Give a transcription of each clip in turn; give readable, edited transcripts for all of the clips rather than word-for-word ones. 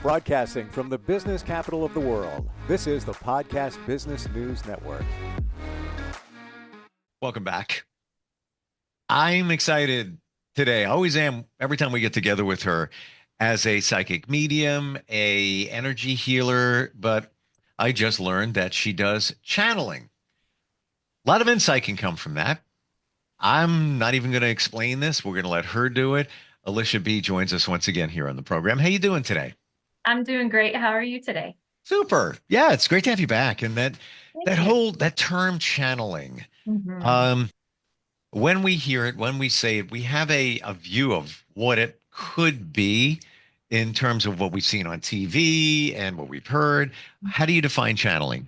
Broadcasting from the business capital of the world, this is the Podcast Business News Network. Welcome back. I'm excited today. I always am every time we get together with her as a psychic medium, a energy healer, but I just learned that she does channeling. A lot of insight can come from that. I'm not even going to explain this. We're going to let her do it. Alicia B joins us once again here on the program. How you doing today? I'm doing great. How are you today? Super. Yeah, it's great to have you back. And that Thank that you. whole that term channeling. hmm Um, when we hear it, when we say it, we have a view of what it could be in terms of what we've seen on TV and what we've heard. How do you define channeling?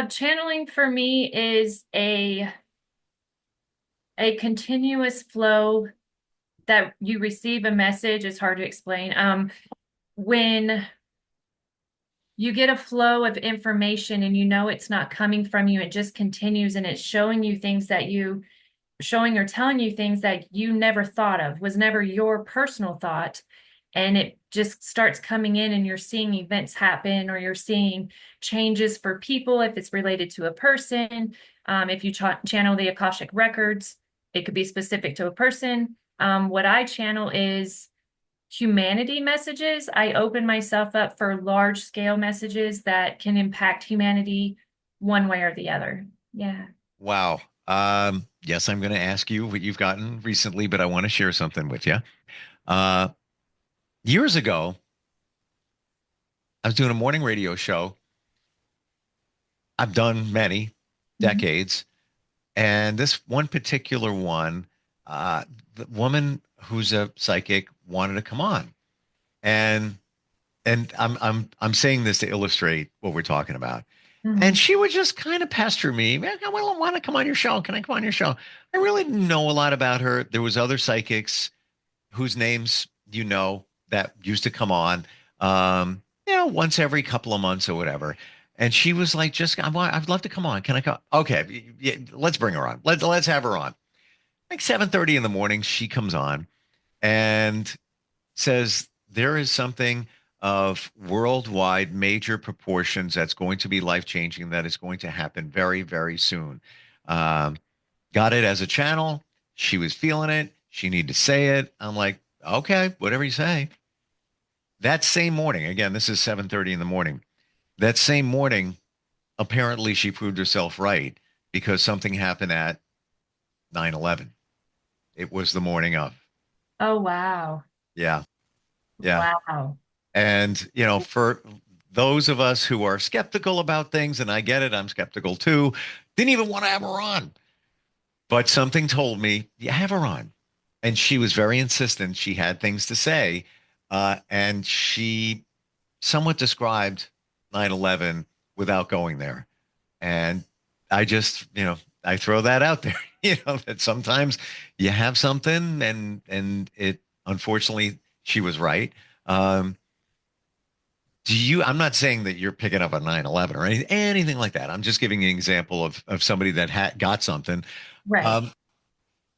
Channeling for me is a continuous flow that you receive a message. It's hard to explain. When you get a flow of information and you know it's not coming from you, it just continues and it's showing you things that you showing or telling you things that you never thought of, was never your personal thought. And it just starts coming in and you're seeing events happen or you're seeing changes for people if it's related to a person. If you channel the Akashic records, it could be specific to a person. What I channel is humanity messages. I open myself up for large scale messages that can impact humanity one way or the other. Yeah. Wow. Yes, I'm going to ask you what you've gotten recently, but I want to share something with you. Uh, Years ago, I was doing a morning radio show. I've done many Mhm. decades. And this one particular one, the woman who's a psychic wanted to come on. And I'm saying this to illustrate what we're talking about. And Mhm. she would just kind of pester me. "Man, I want to come on your show. Can I come on your show?" I really didn't know a lot about her. There was other psychics whose names you know that used to come on, once every couple of months or whatever. And she was like, "Just I'd love to come on. Can I come?" Okay, yeah, let's bring her on. Let's have her on. Like 7:30 in the morning, she comes on and says there is something of worldwide major proportions that's going to be life changing, that is going to happen very, very soon. Um, Got it as a channel. She was feeling it. She needed to say it. I'm like, okay, whatever you say. That same morning, again, this is 7:30 in the morning. That same morning, apparently she proved herself right because something happened at 9/11. It was the morning of. Oh, wow. Yeah. Yeah. Wow. And, for those of us who are skeptical about things, and I get it, I'm skeptical too, didn't even want to have her on. But something told me, yeah, have her on. And she was very insistent. She had things to say. And she somewhat described 9/11 without going there. And I just, I throw that out there, that sometimes you have something and it, unfortunately, she was right. Um, I'm not saying that you're picking up a 9/11 or anything like that. I'm just giving an example of somebody that got something. Right. Um,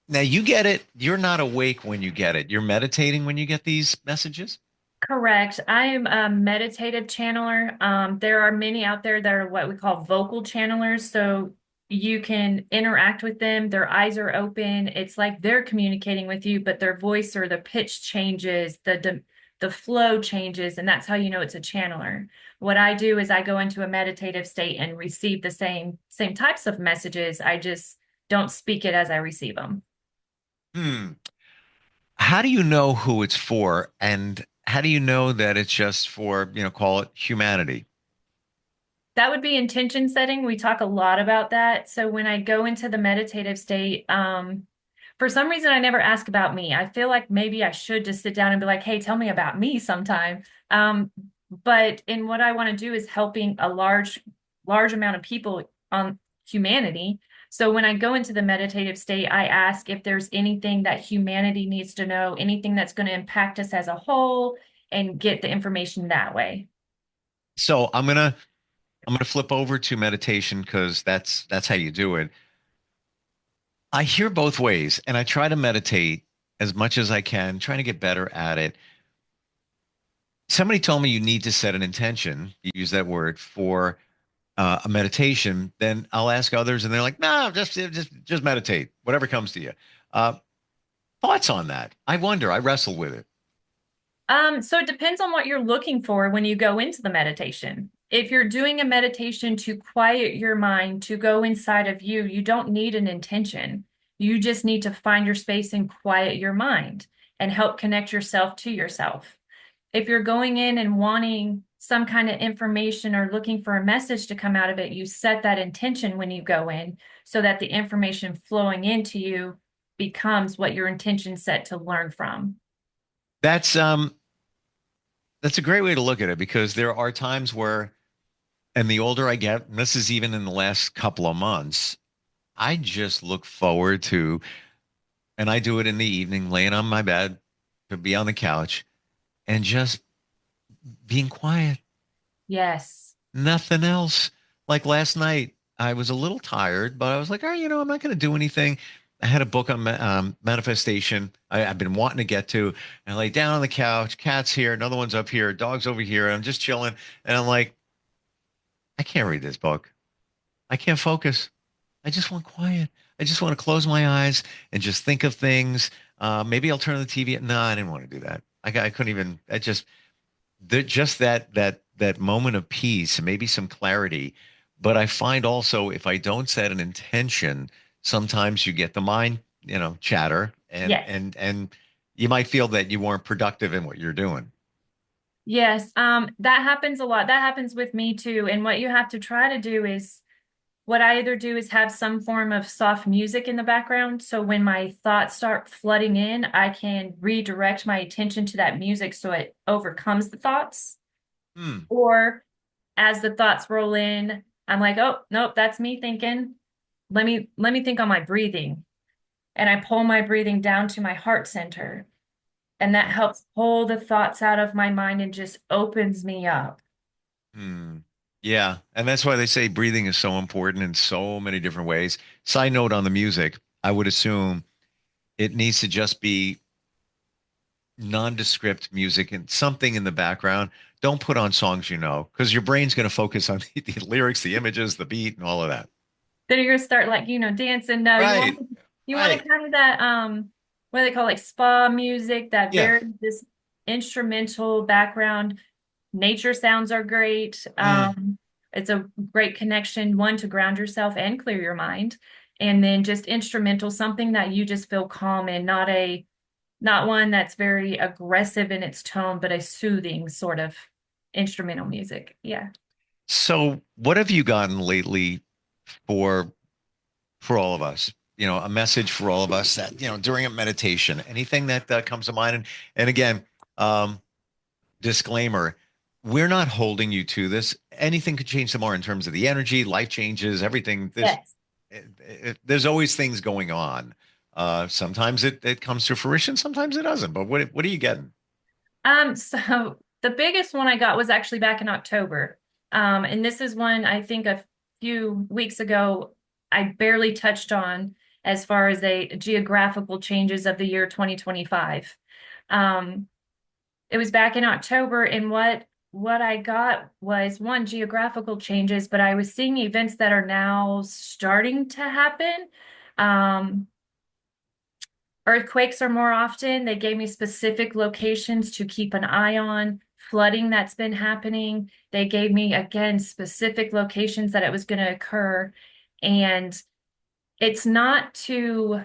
Now you get it. You're not awake when you get it. You're meditating when you get these messages. Correct. I am a meditative channeler. There are many out there that are what we call vocal channelers. So you can interact with them. Their eyes are open. It's like they're communicating with you, but their voice or the pitch changes, the flow changes, and that's how you know it's a channeler. What I do is I go into a meditative state and receive the same types of messages. I just don't speak it as I receive them. Hmm. How do you know who it's for, and how do you know that it's just for, call it humanity? That would be intention setting. We talk a lot about that. So when I go into the meditative state, for some reason, I never ask about me. I feel like maybe I should just sit down and be like, hey, tell me about me sometime. But in what I want to do is helping a large amount of people on humanity. So when I go into the meditative state, I ask if there's anything that humanity needs to know, anything that's going to impact us as a whole, and get the information that way. So I'm gonna flip over to meditation because that's how you do it. I hear both ways, and I try to meditate as much as I can, trying to get better at it. somebody told me you need to set an intention, you use that word, for a meditation, then I'll ask others, and they're like, "No, just meditate, whatever comes to you." Uh, Thoughts on that? I wonder. I wrestle with it. So it depends on what you're looking for when you go into the meditation. If you're doing a meditation to quiet your mind, to go inside of you, you don't need an intention. You just need to find your space and quiet your mind and help connect yourself to yourself. If you're going in and wanting some kind of information or looking for a message to come out of it, you set that intention when you go in so that the information flowing into you becomes what your intention set to learn from. That's um that's a great way to look at it, because there are times where, and the older I get, and this is even in the last couple of months, I just look forward to, and I do it in the evening, laying on my bed, to be on the couch and just being quiet. Yes. Nothing else. Like last night, I was a little tired, but I was like, oh, I'm not going to do anything. I had a book on manifestation I've been wanting to get to. And I lay down on the couch, cat's here, another one's up here, dog's over here. And I'm just chilling. And I'm like, I can't read this book. I can't focus. I just want quiet. I just want to close my eyes and just think of things. Maybe I'll turn on the TV. No, I didn't want to do that. I couldn't even. I just that moment of peace and maybe some clarity. But I find also, if I don't set an intention, sometimes you get the mind, chatter, and Yes. you might feel that you weren't productive in what you're doing. Yes. That happens a lot. That happens with me too. And what you have to try to do is what I either do is have some form of soft music in the background. So when my thoughts start flooding in, I can redirect my attention to that music so it overcomes the thoughts. Hmm. Or as the thoughts roll in, I'm like, oh, nope, that's me thinking. Let me think on my breathing. And I pull my breathing down to my heart center. And that helps pull the thoughts out of my mind and just opens me up. Hmm. Yeah, and that's why they say breathing is so important in so many different ways. Side note on the music, I would assume it needs to just be nondescript music and something in the background. Don't put on songs because your brain's going to focus on the lyrics, the images, the beat, and all of that. Then you're gonna start like, dancing. No, you Right, want you want right. to kind of that what do they call like spa music, that Yeah. very just instrumental background. Nature sounds are great. Mm, It's a great connection, one to ground yourself and clear your mind. And then just instrumental, something that you just feel calm in, not one that's very aggressive in its tone, but a soothing sort of instrumental music. Yeah. So, what have you gotten lately for all of us? A message for all of us that during a meditation, anything that comes to mind. And again, um, disclaimer: we're not holding you to this. Anything could change tomorrow in terms of the energy, life changes, everything. Yes. There's always things going on. Sometimes it comes to fruition, sometimes it doesn't. But what are you getting? So the biggest one I got was actually back in October. And this is one I think a few weeks ago I barely touched on as far as a geographical changes of the year 2025. Um, it was back in October, and what I got was one geographical changes, but I was seeing events that are now starting to happen. Um, Earthquakes are more often. They gave me specific locations to keep an eye on. Flooding that's been happening. They gave me, again, specific locations that it was going to occur. And it's not to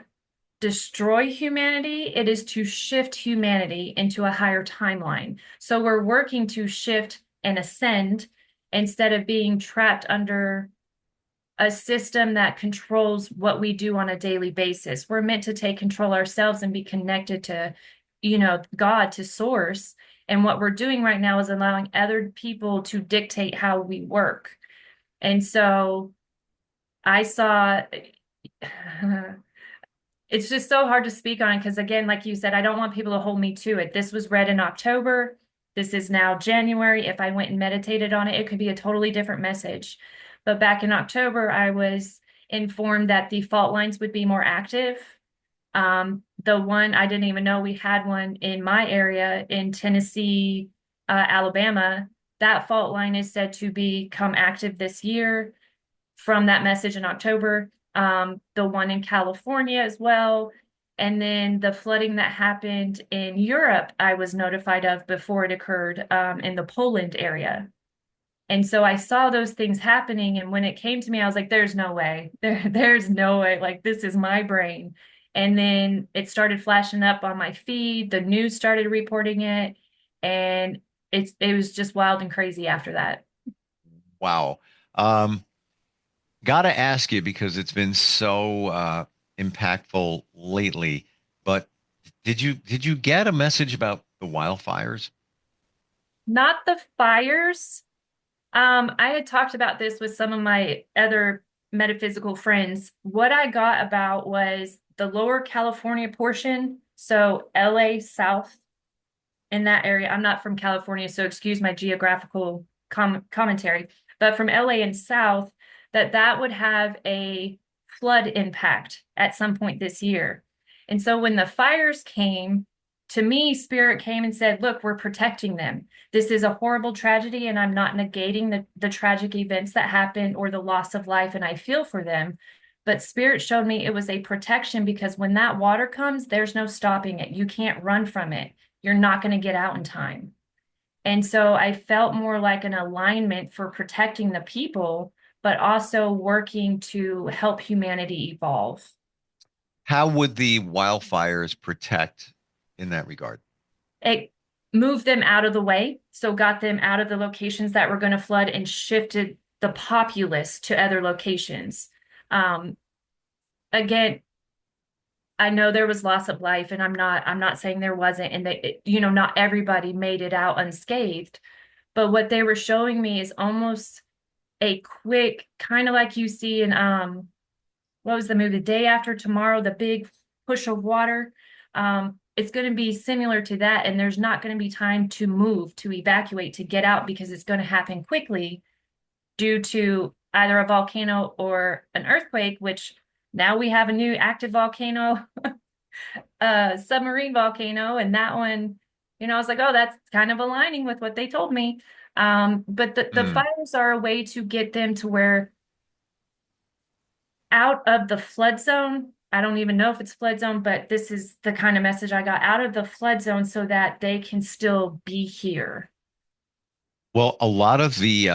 destroy humanity, it is to shift humanity into a higher timeline. So we're working to shift and ascend instead of being trapped under a system that controls what we do on a daily basis. We're meant to take control ourselves and be connected to, God, to source. And what we're doing right now is allowing other people to dictate how we work. And so I saw it's just so hard to speak on because again, like you said, I don't want people to hold me to it. This was read in October. This is now January. If I went and meditated on it, it could be a totally different message. But back in October, I was informed that the fault lines would be more active. The one I didn't even know we had one in my area in Tennessee, Alabama, that fault line is said to become active this year from that message in October. The one in California as well. And then the flooding that happened in Europe, I was notified of before it occurred in the Poland area. And so I saw those things happening. And when it came to me, I was like, there's no way. There's no way. Like, this is my brain. And then it started flashing up on my feed. The news started reporting it. And it was just wild and crazy after that. Wow. Um, Gotta ask you because it's been so impactful lately. But did you get a message about the wildfires? Not the fires. I had talked about this with some of my other metaphysical friends. What I got about was the lower California portion, so LA South in that area. I'm not from California, so excuse my geographical commentary, but from LA and south, that would have a flood impact at some point this year. And so when the fires came, to me, Spirit came and said, look, we're protecting them. This is a horrible tragedy, and I'm not negating the tragic events that happened or the loss of life, and I feel for them. But Spirit showed me it was a protection because when that water comes, there's no stopping it. You can't run from it. You're not going to get out in time. And so I felt more like an alignment for protecting the people, but also working to help humanity evolve. How would the wildfires protect in that regard? It moved them out of the way, so got them out of the locations that were going to flood and shifted the populace to other locations. Um, Again, I know there was loss of life, and I'm not saying there wasn't, and not everybody made it out unscathed. But what they were showing me is almost a quick, kind of like you see in what was the movie, The Day After Tomorrow, the big push of water. It's going to be similar to that, and there's not going to be time to move, to evacuate, to get out because it's going to happen quickly due to either a volcano or an earthquake, which now we have a new active volcano, submarine volcano, and that one, I was like, oh, that's kind of aligning with what they told me. But the Hmm. fires are a way to get them to where out of the flood zone. I don't even know if it's flood zone, but this is the kind of message I got out of the flood zone so that they can still be here. Well, a lot of the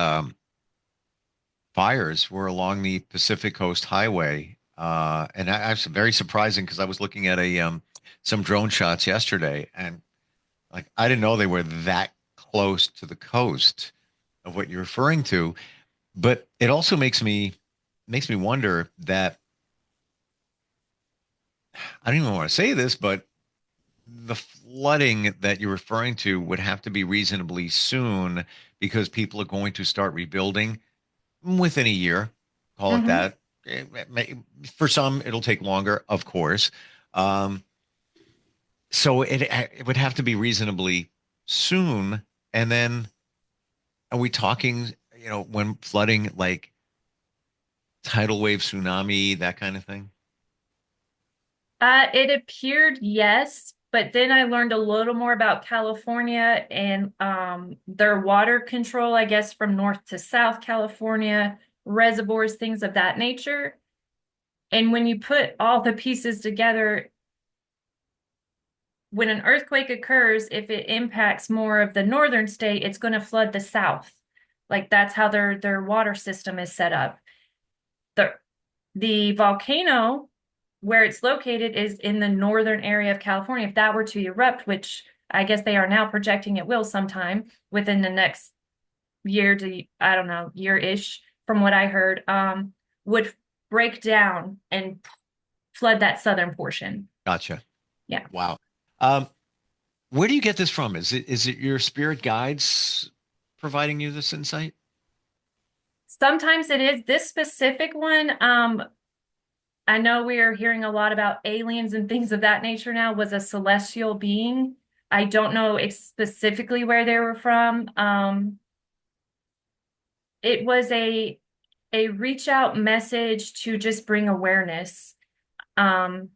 fires were along the Pacific Coast Highway, and that's very surprising because I was looking at a some drone shots yesterday, and like I didn't know they were that close to the coast of what you're referring to. But it also makes me wonder that I don't even want to say this, but the flooding that you're referring to would have to be reasonably soon because people are going to start rebuilding within a year, call it Mhm. that. For some, it'll take longer, of course. Um, so it would have to be reasonably soon. And then are we talking, when flooding like tidal wave, tsunami, that kind of thing? It appeared yes, but then I learned a little more about California and their water control, I guess, from north to south California, reservoirs, things of that nature. And when you put all the pieces together, when an earthquake occurs, if it impacts more of the northern state, it's going to flood the south. Like that's how their water system is set up. The the volcano where it's located is in the northern area of California. If that were to erupt, which I guess they are now projecting it will sometime within the next year to, I don't know, year-ish, from what I heard, would break down and flood that southern portion. Gotcha. Yeah. Wow. Um, where do you get this from? Is it your spirit guides providing you this insight? Sometimes it is this specific one. I know we are hearing a lot about aliens and things of that nature now, was a celestial being. I don't know specifically where they were from. It was a reach out message to just bring awareness. Um,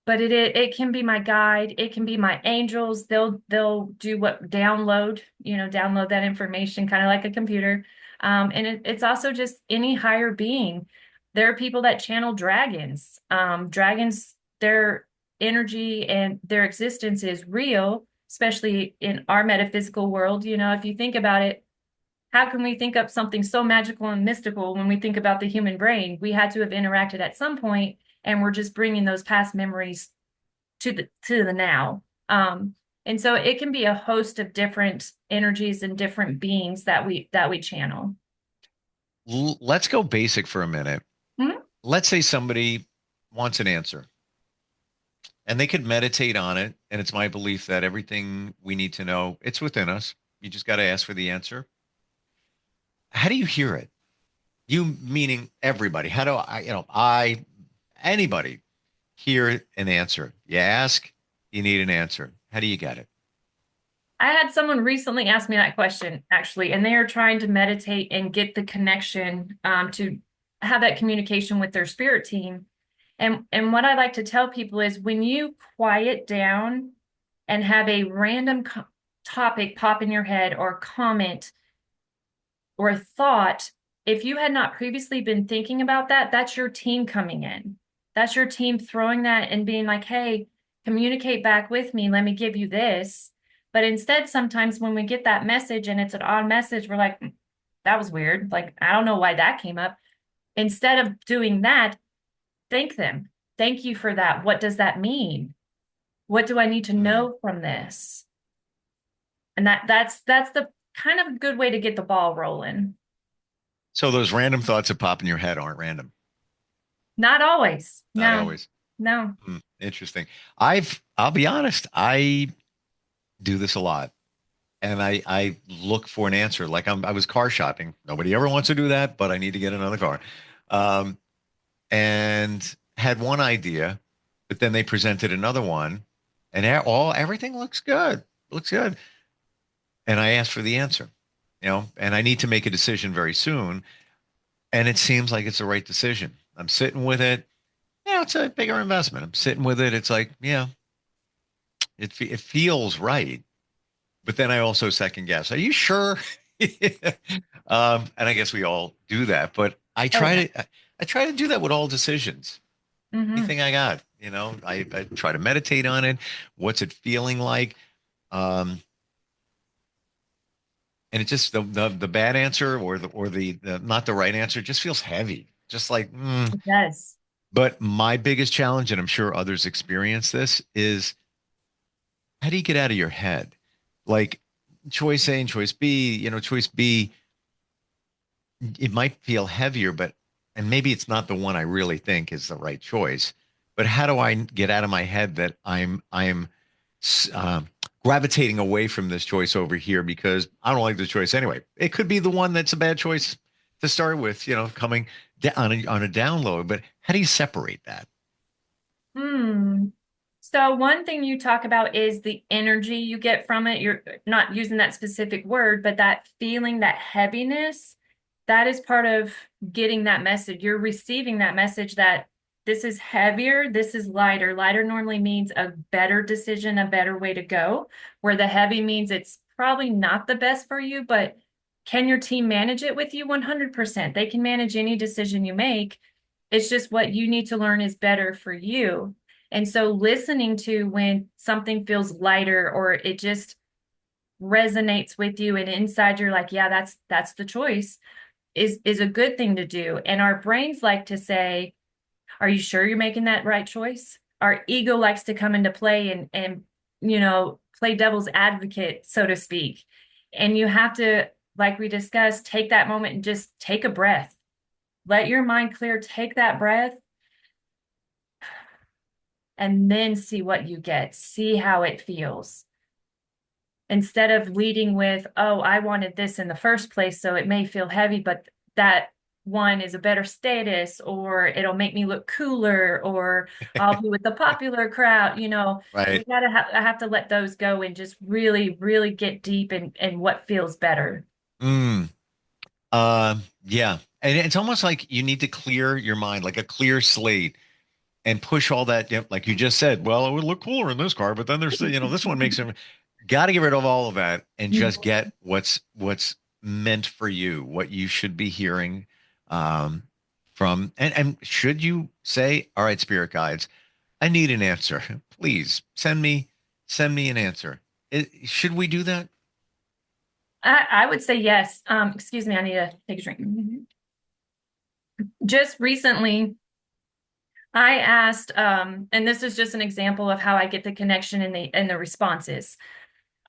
but it can be my guide, it can be my angels. They'll do what download that information, kind of like a computer. And it's also just any higher being. There are people that channel dragons. Dragons, their energy and their existence is real, especially in our metaphysical world. If you think about it, how can we think up something so magical and mystical when we think about the human brain? We had to have interacted at some point, and we're just bringing those past memories to the now. And so it can be a host of different energies and different beings that we channel. Let's go basic for a minute. Mhm. Let's say somebody wants an answer and they could meditate on it. And it's my belief that everything we need to know, it's within us. You just got to ask for the answer. How do you hear it? You meaning everybody. How do anybody hear an answer? You ask, you need an answer. How do you get it? I had someone recently ask me that question, actually, and they are trying to meditate and get the connection to have that communication with their spirit team. And what I like to tell people is when you quiet down and have a random topic pop in your head or comment or thought, if you had not previously been thinking about that, that's your team coming in. That's your team throwing that and being like, hey, communicate back with me. Let me give you this. But instead, sometimes when we get that message and it's an odd message, we're like, that was weird. Like, I don't know why that came up. Instead of doing that, thank them. Thank you for that. What does that mean? What do I need to Hmm. know from this? And that's the kind of good way to get the ball rolling. So those random thoughts that pop in your head aren't random. Not always. Not No, always. no. Hmm. Interesting. I'll be honest, I do this a lot. And I look for an answer. Like I was car shopping. Nobody ever wants to do that, but I need to get another car. Um, and had one idea, but then they presented another one, and everything looks good. Looks good. And I asked for the answer, and I need to make a decision very soon. And it seems like it's the right decision. I'm sitting with it. Yeah, it's a bigger investment. I'm sitting with it. It's like, yeah, it feels right. But then I also second guess. Are you sure? And I guess we all do that. But Oh yeah. I try to do that with all decisions. Hmm. Anything I got, I try to meditate on it. What's it feeling like? Um, and it just the bad answer or the not the right answer just feels heavy. Just like, It does. But my biggest challenge, and I'm sure others experience this, is how do you get out of your head? Like choice A and choice B, choice B, it might feel heavier, and maybe it's not the one I really think is the right choice. But how do I get out of my head that I'm uh, gravitating away from this choice over here because I don't like the choice anyway? It could be the one that's a bad choice to start with, coming on a download. But how do you separate that? Hmm. So one thing you talk about is the energy you get from it. You're not using that specific word, but that feeling, that heaviness, that is part of getting that message. You're receiving that message that this is heavier, this is lighter. Lighter normally means a better decision, a better way to go, where the heavy means it's probably not the best for you, but can your team manage it with you? 100%. They can manage any decision you make. It's just what you need to learn is better for you. And so listening to when something feels lighter or it just resonates with you and inside you're like, yeah, that's the choice is a good thing to do. And our brains like to say, are you sure you're making that right choice? Our ego likes to come into play and play devil's advocate, so to speak. And you have to, like we discussed, take that moment and just take a breath. Let your mind clear, take that breath, and then see what you get, see how it feels. Instead of leading with, oh, I wanted this in the first place, so it may feel heavy, but that one is a better status, or it'll make me look cooler, or I'll be with the popular crowd. We Right. gotta I have to let those go and just really, really get deep in what feels better. Mm. Yeah. And it's almost like you need to clear your mind, like a clear slate. and push all that, like you just said, well, it would look cooler in this car, but then there's this one makes it. Got to get rid of all of that and just get what's meant for you, what you should be hearing um, from. And should you say, all right, spirit guides, I need an answer. Please send me an answer. Should we do that? I would say yes. Excuse me, I need to take a drink. Just recently, I asked, and this is just an example of how I get the connection and the responses.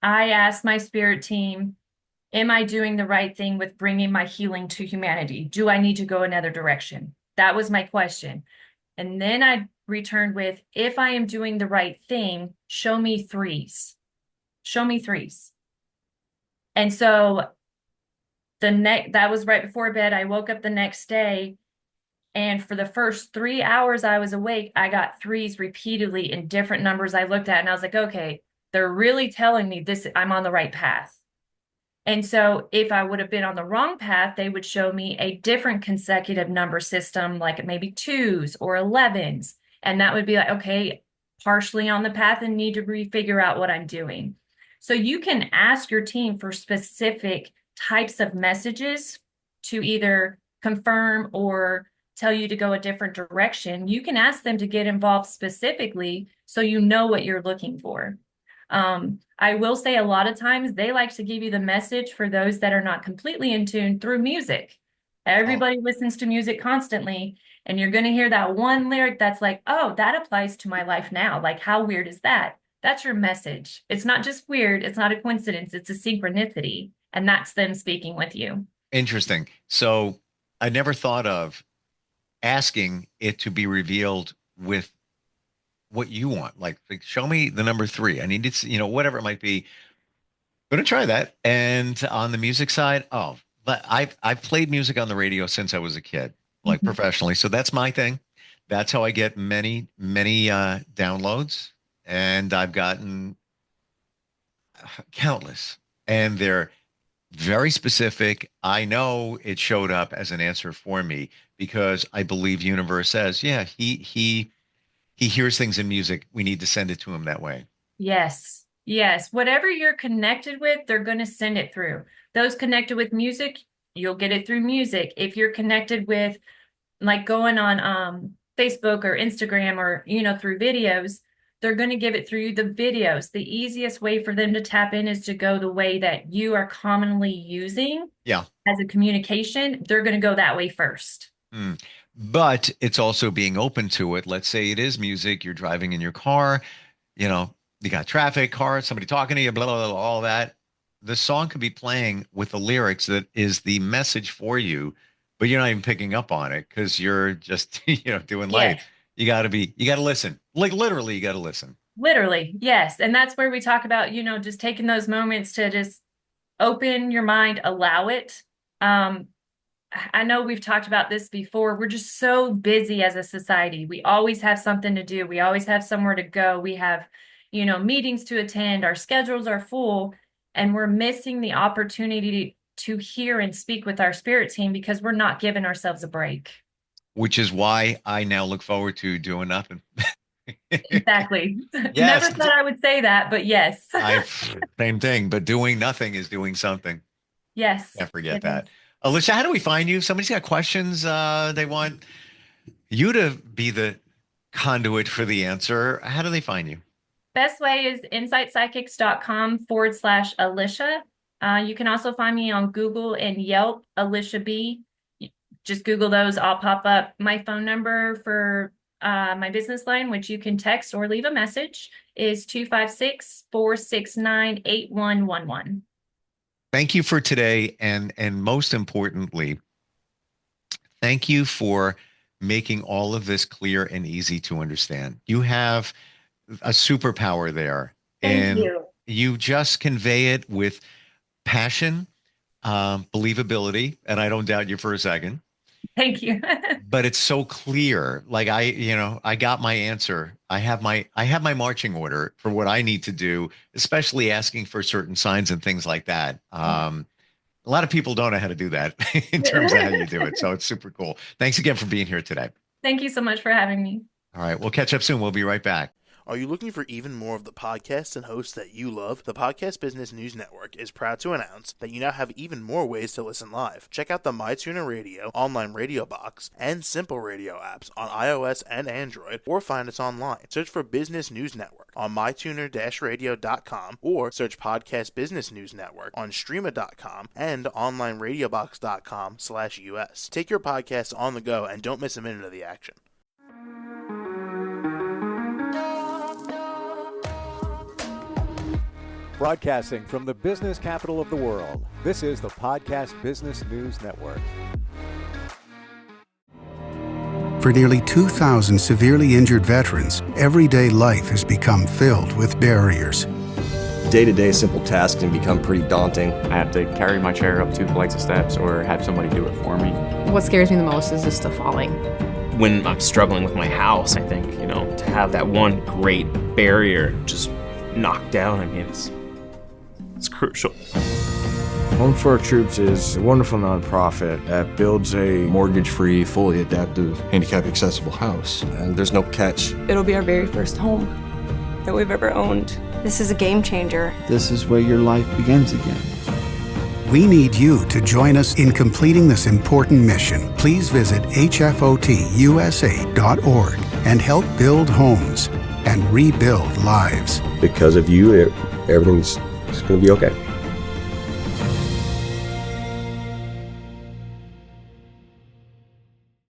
I asked my spirit team, am I doing the right thing with bringing my healing to humanity? Do I need to go another direction? That was my question. And then I returned with, if I am doing the right thing, show me threes. Show me threes. And so that was right before bed. I woke up the next day, and for the first 3 hours I was awake, I got threes repeatedly in different numbers I looked at, and I was like, okay, they're really telling me this, I'm on the right path. And so if I would have been on the wrong path, they would show me a different consecutive number system, like maybe twos or 11s. And that would be like, okay, partially on the path and need to refigure out what I'm doing. So you can ask your team for specific types of messages to either confirm or tell you to go a different direction. You can ask them to get involved specifically so you know what you're looking for. I will say a lot of times they like to give you the message for those that are not completely in tune through music. Everybody listens to music constantly, and you're going to hear that one lyric that's like, oh, that applies to my life now. Like, how weird is that? That's your message. It's not just weird. It's not a coincidence. It's a synchronicity. And that's them speaking with you. Interesting. So I never thought of asking it to be revealed with what you want. Like show me the number three. I need to see, whatever it might be. Going to try that. And on the music side, oh, but I've played music on the radio since I was a kid, like professionally. So that's my thing. That's how I get many downloads, and I've gotten countless, and they're very specific. I know it showed up as an answer for me because I believe universe says, yeah, he hears things in music. We need to send it to him that way. Yes. Yes. Whatever you're connected with, they're going to send it through. Those connected with music, you'll get it through music. If you're connected with like going on Facebook or Instagram or, through videos, they're going to give it through the videos. The easiest way for them to tap in is to go the way that you are commonly using Yeah. as a communication. They're going to go that way first. Mm. But it's also being open to it. Let's say it is music. You're driving in your car, you got traffic, car, somebody talking to you, blah, blah, blah, all that. The song could be playing with the lyrics that is the message for you, but you're not even picking up on it because you're just, doing life. You got to listen. Like literally, you got to listen. Literally, yes. And that's where we talk about, just taking those moments to just open your mind, allow it. I know we've talked about this before. We're just so busy as a society. We always have something to do. We always have somewhere to go. We have, meetings to attend. Our schedules are full, and we're missing the opportunity to hear and speak with our spirit team because we're not giving ourselves a break. Which is why I now look forward to doing nothing. Exactly. Yes. Never thought I would say that, but yes. Same thing, but doing nothing is doing something. Yes. Can't forget that. Alisha, how do we find you? Somebody's got questions. They want you to be the conduit for the answer. How do they find you? Best way is insightpsychics.com/Alisha. You can also find me on Google and Yelp, Alisha B. Just Google those, I'll pop up. My phone number for my business line, which you can text or leave a message, is 256-469-8111. Thank you for today. And most importantly, thank you for making all of this clear and easy to understand. You have a superpower there. Thank you. You just convey it with passion, believability, and I don't doubt you for a second. Thank you. But it's so clear. Like I got my answer. I have my marching order for what I need to do, especially asking for certain signs and things like that. A lot of people don't know how to do that in terms of how you do it. So it's super cool. Thanks again for being here today. Thank you so much for having me. All right. We'll catch up soon. We'll be right back. Are you looking for even more of the podcasts and hosts that you love? The Podcast Business News Network is proud to announce that you now have even more ways to listen live. Check out the MyTuner Radio, online radio box, and Simple Radio apps on iOS and Android, or find us online. Search for Business News Network on mytuner-radio.com, or search Podcast Business News Network on streama.com and onlineradiobox.com/US. Take your podcast on the go and don't miss a minute of the action. Broadcasting from the business capital of the world, this is the Podcast Business News Network. For nearly 2,000 severely injured veterans, everyday life has become filled with barriers. Day-to-day simple tasks can become pretty daunting. I have to carry my chair up 2 flights of steps or have somebody do it for me. What scares me the most is just the falling. When I'm struggling with my house, I think, to have that one great barrier just knocked down, it's crucial. Home for Our Troops is a wonderful nonprofit that builds a Mortgage-free, fully adaptive, handicap-accessible house. And there's no catch. It'll be our very first home that we've ever owned. This is a game changer. This is where your life begins again. We need you to join us in completing this important mission. Please visit hfotusa.org and help build homes and rebuild lives. Because of you, everything's going to be okay.